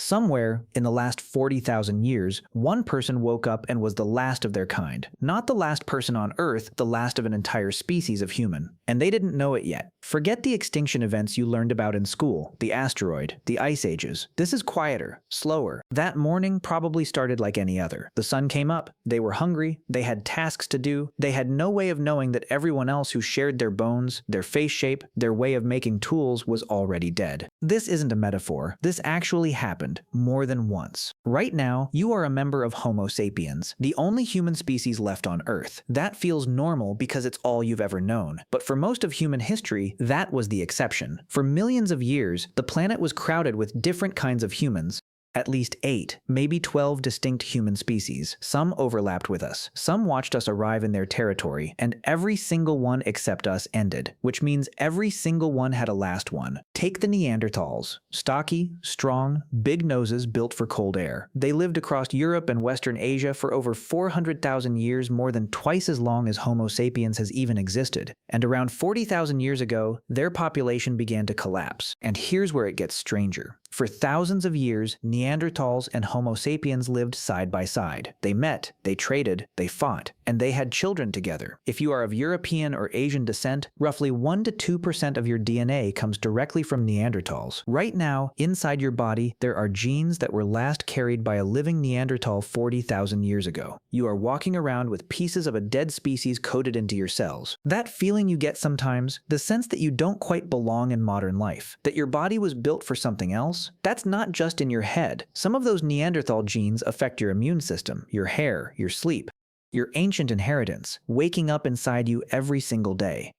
Somewhere in the last 40,000 years, one person woke up and was the last of their kind. Not the last person on Earth, the last of an entire species of human. And they didn't know it yet. Forget the extinction events you learned about in school, the asteroid, the ice ages. This is quieter, slower. That morning probably started like any other. The sun came up, they were hungry, they had tasks to do, they had no way of knowing that everyone else who shared their bones, their face shape, their way of making tools was already dead. This isn't a metaphor. This actually happened more than once. Right now, you are a member of Homo sapiens, the only human species left on Earth. That feels normal because it's all you've ever known. But for most of human history, that was the exception. For millions of years, the planet was crowded with different kinds of humans. At least 8, maybe 12 distinct human species. Some overlapped with us. Some watched us arrive in their territory, and every single one except us ended, which means every single one had a last one. Take the Neanderthals. Stocky, strong, big noses built for cold air. They lived across Europe and Western Asia for over 400,000 years, more than twice as long as Homo sapiens has even existed. And around 40,000 years ago, their population began to collapse. And here's where it gets stranger. For thousands of years, Neanderthals and Homo sapiens lived side by side. They met, they traded, they fought, and they had children together. If you are of European or Asian descent, roughly 1 to 2% of your DNA comes directly from Neanderthals. Right now, inside your body, there are genes that were last carried by a living Neanderthal 40,000 years ago. You are walking around with pieces of a dead species coded into your cells. That feeling you get sometimes, the sense that you don't quite belong in modern life, that your body was built for something else, that's not just in your head. Some of those Neanderthal genes affect your immune system, your hair, your sleep, your ancient inheritance, waking up inside you every single day.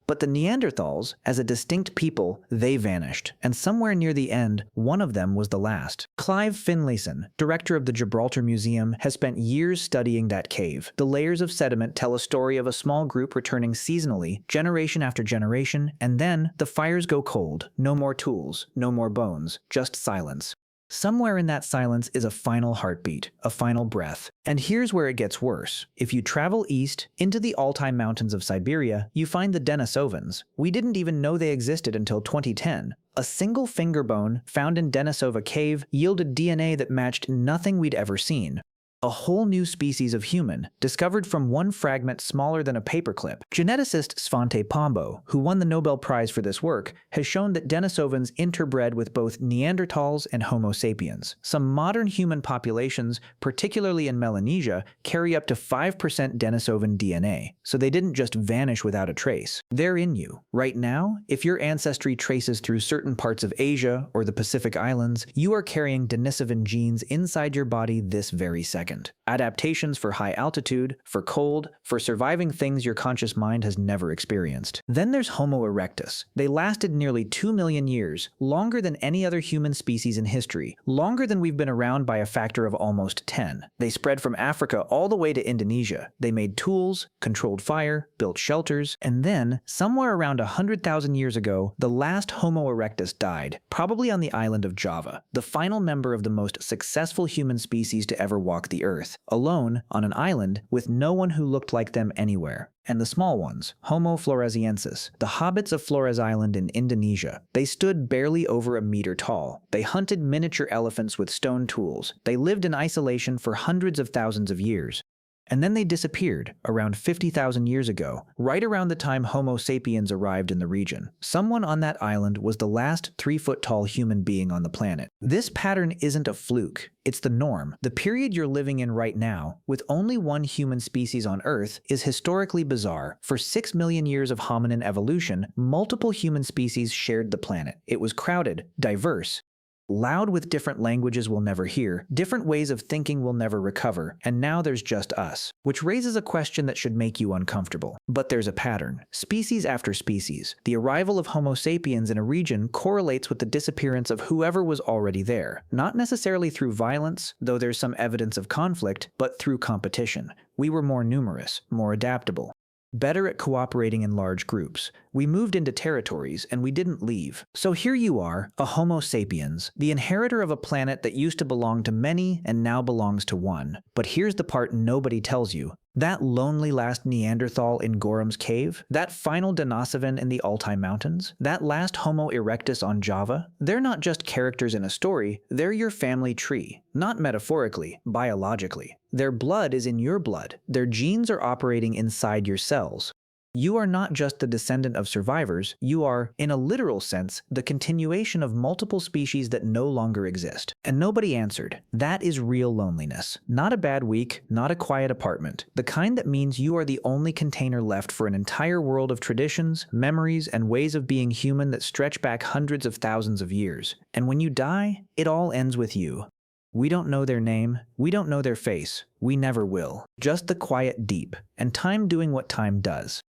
But the Neanderthals, as a distinct people, they vanished, and somewhere near the end, one of them was the last. Clive Finlayson, director of the Gibraltar Museum, has spent years studying that cave. The layers of sediment tell a story of a small group returning seasonally, generation after generation, and then the fires go cold. No more tools, no more bones, just silence. Somewhere in that silence is a final heartbeat, a final breath. And here's where it gets worse. If you travel east, into the Altai Mountains of Siberia, you find the Denisovans. We didn't even know they existed until 2010. A single finger bone found in Denisova cave yielded DNA that matched nothing we'd ever seen. A whole new species of human, discovered from one fragment smaller than a paperclip. Geneticist Svante Pombo, who won the Nobel Prize for this work, has shown that Denisovans interbred with both Neanderthals and Homo sapiens. Some modern human populations, particularly in Melanesia, carry up to 5% Denisovan DNA, so they didn't just vanish without a trace. They're in you. Right now, if your ancestry traces through certain parts of Asia or the Pacific Islands, you are carrying Denisovan genes inside your body this very second. Adaptations for high altitude, for cold, for surviving things your conscious mind has never experienced. Then there's Homo erectus. They lasted nearly 2 million years, longer than any other human species in history, longer than we've been around by a factor of almost 10. They spread from Africa all the way to Indonesia. They made tools, controlled fire, built shelters, and then, somewhere around 100,000 years ago, the last Homo erectus died, probably on the island of Java, the final member of the most successful human species to ever walk the Earth, alone on an island with no one who looked like them anywhere. And the small ones, Homo floresiensis, the hobbits of Flores Island in Indonesia. They stood barely over a meter tall. They hunted miniature elephants with stone tools. They lived in isolation for hundreds of thousands of years. And then they disappeared around 50,000 years ago, right around the time Homo sapiens arrived in the region. Someone on that island was the last 3-foot-tall human being on the planet. This pattern isn't a fluke, it's the norm. The period you're living in right now, with only one human species on Earth, is historically bizarre. For 6 million years of hominin evolution, multiple human species shared the planet. It was crowded, diverse, loud with different languages we'll never hear, different ways of thinking we'll never recover, and now there's just us. Which raises a question that should make you uncomfortable. But there's a pattern. Species after species. The arrival of Homo sapiens in a region correlates with the disappearance of whoever was already there. Not necessarily through violence, though there's some evidence of conflict, but through competition. We were more numerous, more adaptable, better at cooperating in large groups. We moved into territories, and we didn't leave. So here you are, a Homo sapiens, the inheritor of a planet that used to belong to many and now belongs to one. But here's the part nobody tells you. That lonely last Neanderthal in Gorham's cave? That final Denisovan in the Altai Mountains? That last Homo erectus on Java? They're not just characters in a story, they're your family tree. Not metaphorically, biologically. Their blood is in your blood. Their genes are operating inside your cells. You are not just the descendant of survivors, you are, in a literal sense, the continuation of multiple species that no longer exist. And nobody answered. That is real loneliness. Not a bad week, not a quiet apartment. The kind that means you are the only container left for an entire world of traditions, memories, and ways of being human that stretch back hundreds of thousands of years. And when you die, it all ends with you. We don't know their name, we don't know their face, we never will. Just the quiet deep, and time doing what time does.